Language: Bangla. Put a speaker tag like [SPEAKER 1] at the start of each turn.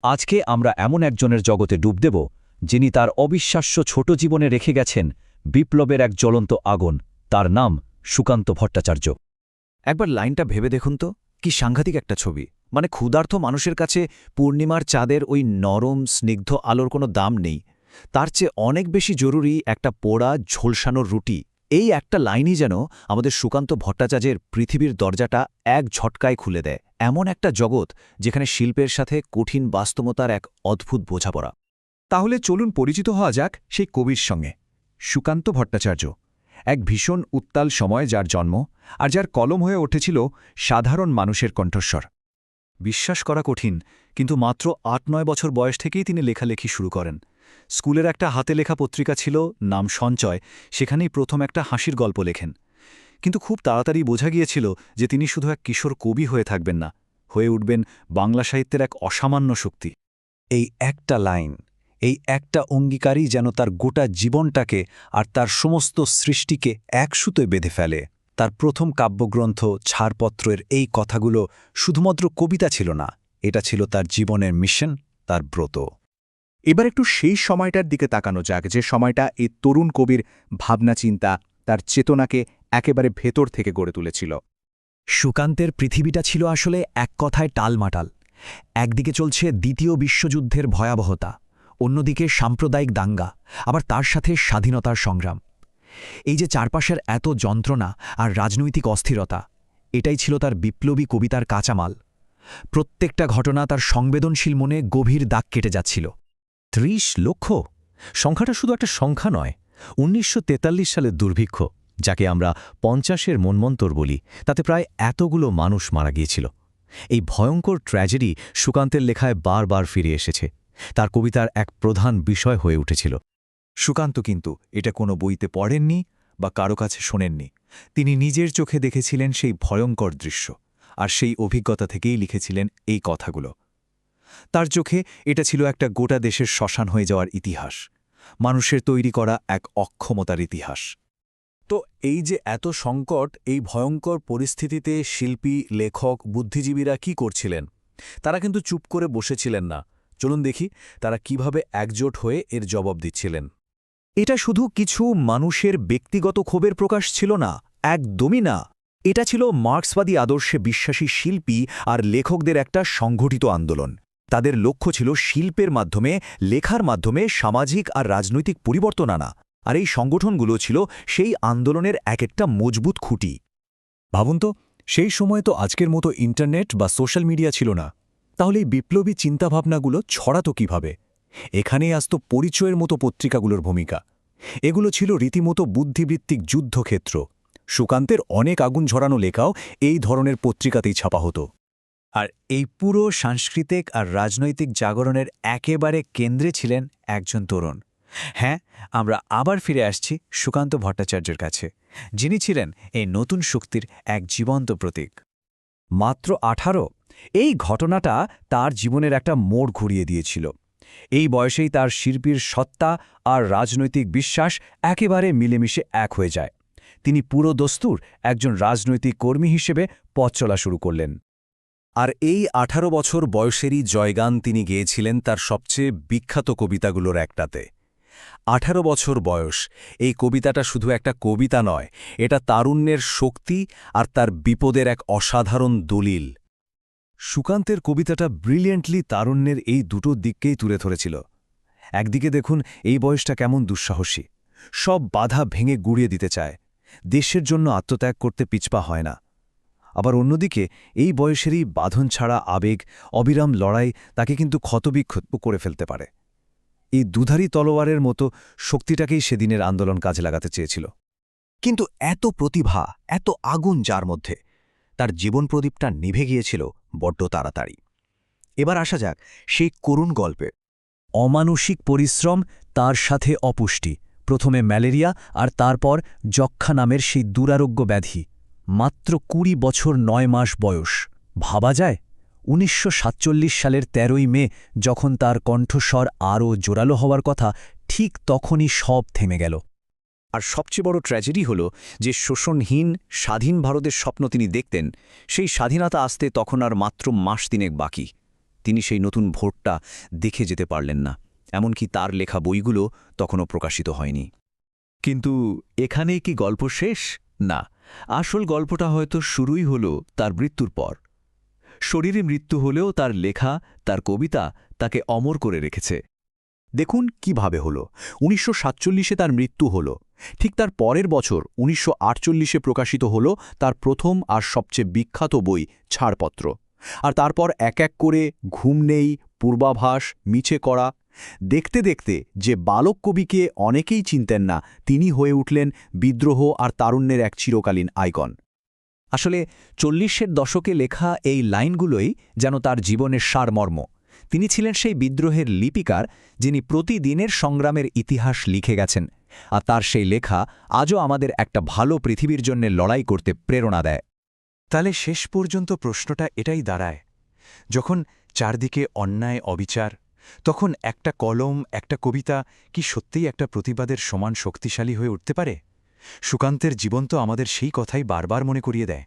[SPEAKER 1] আজকে আমরা এমন একজনের জগতে ডুব দেব যিনি তার অবিশ্বাস্য ছোট জীবনে রেখে গেছেন বিপ্লবের এক জ্বলন্ত আগুন। তার নাম সুকান্ত ভট্টাচার্য।
[SPEAKER 2] একবার লাইনটা ভেবে দেখুন তো, কি সাংঘাতিক একটা ছবি। মানে ক্ষুধার্ত মানুষের কাছে পূর্ণিমার চাঁদের ওই নরম স্নিগ্ধ আলোর কোনো দাম নেই, তার চেয়ে অনেক বেশি জরুরি একটা পোড়া ঝলসানোর রুটি। এই একটা লাইনই যেন আমাদের সুকান্ত ভট্টাচার্যের পৃথিবীর দরজাটা এক ঝটকায় খুলে দেয়। এমন একটা জগৎ যেখানে শিল্পের সাথে কঠিন বাস্তবতার এক অদ্ভুত বোঝাপড়া।
[SPEAKER 3] তাহলে চলুন পরিচিত হওয়া যাক সেই কবির সঙ্গে। সুকান্ত ভট্টাচার্য এক ভীষণ উত্তাল সময় যার জন্ম, আর যার কলম হয়ে উঠেছিল সাধারণ মানুষের কণ্ঠস্বর।
[SPEAKER 2] বিশ্বাস করা কঠিন, কিন্তু মাত্র ৮-৯ বছর বয়স থেকেই তিনি লেখালেখি শুরু করেন। স্কুলের একটা হাতে লেখা পত্রিকা ছিল, নাম সঞ্চয়, সেখানেই প্রথম একটা হাসির গল্প লেখেন। কিন্তু খুব তাড়াতাড়ি বোঝা গিয়েছিল যে তিনি শুধু এক কিশোর কবি হয়ে থাকবেন না, হয়ে উঠবেন বাংলা সাহিত্যের এক অসামান্য শক্তি।
[SPEAKER 3] এই একটা লাইন, এই একটা অঙ্গীকারই যেন তার গোটা জীবনটাকে আর তার সমস্ত সৃষ্টিকে এক সুতোয় বেঁধে ফেলে। তার প্রথম কাব্যগ্রন্থ ছাড়পত্রের এই কথাগুলো শুধুমাত্র কবিতা ছিল না, এটা ছিল তার জীবনের মিশন, তার ব্রত।
[SPEAKER 4] এবার একটু সেই সময়টার দিকে তাকানো যাক, যে সময়টা এই তরুণ কবির ভাবনা চিন্তা, তার চেতনাকে একেবারে ভেতর থেকে গড়ে তুলেছিল।
[SPEAKER 2] সুকান্তের পৃথিবীটা ছিল আসলে এক কথায় টালমাটাল। একদিকে চলছে দ্বিতীয় বিশ্বযুদ্ধের ভয়াবহতা, অন্যদিকে সাম্প্রদায়িক দাঙ্গা, আবার তার সাথে স্বাধীনতার সংগ্রাম। এই যে চারপাশের এত যন্ত্রণা আর রাজনৈতিক অস্থিরতা, এটাই ছিল তার বিপ্লবী কবিতার কাঁচামাল। প্রত্যেকটা ঘটনা তার সংবেদনশীল মনে গভীর দাগ কেটে যাচ্ছিল।
[SPEAKER 5] ৩০ লক্ষ সংখ্যাটা শুধু একটা সংখ্যা নয়। ১৯৪৩ সালের দুর্ভিক্ষ, যাকে আমরা ৫০-এর মন্বন্তর বলি, তাতে প্রায় এতগুলো মানুষ মারা গিয়েছিল। এই ভয়ঙ্কর ট্র্যাজেডি সুকান্তের লেখায় বারবার ফিরে এসেছে, তার কবিতার এক প্রধান বিষয় হয়ে উঠেছিল।
[SPEAKER 3] সুকান্ত কিন্তু এটা কোনো বইতে পড়েননি বা কারো কাছে শোনেননি। তিনি নিজের চোখে দেখেছিলেন সেই ভয়ঙ্কর দৃশ্য, আর সেই অভিজ্ঞতা থেকেই লিখেছিলেন এই কথাগুলো। তার চোখে এটা ছিল একটা গোটা দেশের শ্মশান হয়ে যাওয়ার ইতিহাস, মানুষের তৈরি করা এক অক্ষমতার ইতিহাস।
[SPEAKER 2] তো এই যে এত সংকট, এই ভয়ঙ্কর পরিস্থিতিতে শিল্পী, লেখক, বুদ্ধিজীবীরা কি করছিলেন? তারা কিন্তু চুপ করে বসেছিলেন না। চলুন দেখি তারা কিভাবে একজোট হয়ে এর জবাব দিচ্ছিলেন।
[SPEAKER 3] এটা শুধু কিছু মানুষের ব্যক্তিগত ক্ষোভের প্রকাশ ছিল না, একদমই না। এটা ছিল মার্ক্সবাদী আদর্শে বিশ্বাসী শিল্পী আর লেখকদের একটা সংগঠিত আন্দোলন। তাদের লক্ষ্য ছিল শিল্পের মাধ্যমে, লেখার মাধ্যমে সামাজিক আর রাজনৈতিক পরিবর্তন আনা। আর এই সংগঠনগুলো ছিল সেই আন্দোলনের এক একটা মজবুত খুঁটি।
[SPEAKER 5] ভাবুন তো, সেই সময় তো আজকের মতো ইন্টারনেট বা সোশ্যাল মিডিয়া ছিল না। তাহলে এই বিপ্লবী চিন্তাভাবনাগুলো ছড়াতো কিভাবে? এখানেই আসত পরিচয়ের মতো পত্রিকাগুলোর ভূমিকা। এগুলো ছিল রীতিমতো বুদ্ধিবৃত্তিক যুদ্ধক্ষেত্র। সুকান্তের অনেক আগুন ঝরানো লেখাও এই ধরনের পত্রিকাতেই ছাপা হতো।
[SPEAKER 3] আর এই পুরো সাংস্কৃতিক আর রাজনৈতিক জাগরণের একেবারে কেন্দ্রে ছিলেন একজন তরুণ। হ্যাঁ, আমরা আবার ফিরে আসছি সুকান্ত ভট্টাচার্যের কাছে, যিনি ছিলেন এই নতুন শক্তির এক জীবন্ত প্রতীক।
[SPEAKER 1] মাত্র ১৮, এই ঘটনাটা তার জীবনের একটা মোড় ঘুরিয়ে দিয়েছিল। এই বয়সেই তার শিল্পীর সত্তা আর রাজনৈতিক বিশ্বাস একেবারে মিলেমিশে এক হয়ে যায়। তিনি পুরো দস্তুর একজন রাজনৈতিক কর্মী হিসেবে পথ চলা শুরু করলেন।
[SPEAKER 5] আর এই ১৮ বছর বয়সেরই জয়গান তিনি গেয়েছিলেন তার সবচেয়ে বিখ্যাত কবিতাগুলোর একটাতে। ১৮ বছর বয়স, এই কবিতাটা শুধু একটা কবিতা নয়, এটা তারুণ্যের শক্তি আর তার বিপদের এক অসাধারণ দলিল। সুকান্তের কবিতাটা ব্রিলিয়েন্টলি তারুণ্যের এই দুটো দিককেই তুলে ধরেছিল। একদিকে দেখুন এই বয়সটা কেমন দুঃসাহসী, সব বাধা ভেঙে গুড়িয়ে দিতে চায়, দেশের জন্য আত্মত্যাগ করতে পিছপা হয় না। আবার অন্যদিকে এই বয়সেরই বাঁধন ছাড়া আবেগ, অবিরাম লড়াই তাকে কিন্তু ক্ষতবিক্ষত করে ফেলতে পারে। এই দুধারী তলোয়ারের মতো শক্তিটাকেই সেদিনের আন্দোলন কাজে লাগাতে চেয়েছিল।
[SPEAKER 3] কিন্তু এত প্রতিভা, এত আগুন যার মধ্যে, তার জীবন প্রদীপটা নিভে গিয়েছিল বড্ড তাড়াতাড়ি। এবার আসা যাক সেই করুণ গল্পে।
[SPEAKER 1] অমানসিক পরিশ্রম, তার সাথে অপুষ্টি, প্রথমে ম্যালেরিয়া আর তারপর যক্ষা নামের সেই দুরারোগ্য ব্যাধি। মাত্র ২০ বছর ৯ মাস বয়স। ভাবা যায় ১৯৪৭ সালের ১৩ই মে যখন তার কণ্ঠস্বর আরও জোরালো হওয়ার কথা, ঠিক তখনই সব থেমে গেল।
[SPEAKER 2] আর সবচেয়ে বড় ট্র্যাজেডি হল যে শোষণহীন স্বাধীন ভারতের স্বপ্ন তিনি দেখতেন, সেই স্বাধীনতা আসতে তখন আর মাত্র মাস তিনেক বাকি। তিনি সেই নতুন ভোটটা দেখে যেতে পারলেন না। এমনকি তার লেখা বইগুলো তখনও প্রকাশিত হয়নি। কিন্তু এখানেই কি গল্প শেষ? না, আসল গল্পটা হয়তো শুরুই হলো তার মৃত্যুর পর। শরীরে মৃত্যু হলেও তার লেখা, তার কবিতা তাকে অমর করে রেখেছে।
[SPEAKER 3] দেখুন কিভাবে হলো। 1947-এ তার মৃত্যু হল। ঠিক তার পরের বছর 1948-এ প্রকাশিত হল তার প্রথম আর সবচেয়ে বিখ্যাত বই ছাড়পত্র। আর তারপর এক এক করে ঘুম নেই, পূর্বাভাস, মিছে করা। দেখতে দেখতে যে বালক কবিকে অনেকেই চিনতেন না, তিনি হয়ে উঠলেন বিদ্রোহ আর তারুণ্যের এক চিরকালীন আইকন।
[SPEAKER 2] আসলে 40-এর দশকে লেখা এই লাইনগুলোই যেন তার জীবনের সারমর্ম। তিনি ছিলেন সেই বিদ্রোহের লিপিকার যিনি প্রতিদিনের সংগ্রামের ইতিহাস লিখে গেছেন, আর তার সেই লেখা আজও আমাদের একটা ভালো পৃথিবীর জন্য লড়াই করতে প্রেরণা দেয়।
[SPEAKER 5] তাহলে শেষ পর্যন্ত প্রশ্নটা এটাই দাঁড়ায়, যখন চারদিকে অন্যায় অবিচার, তখন একটা কলম, একটা কবিতা কি সত্যিই একটা প্রতিবাদের সমান শক্তিশালী হয়ে উঠতে পারে? সুকান্তের জীবন তো আমাদের সেই কথাই বারবার মনে করিয়ে দেয়।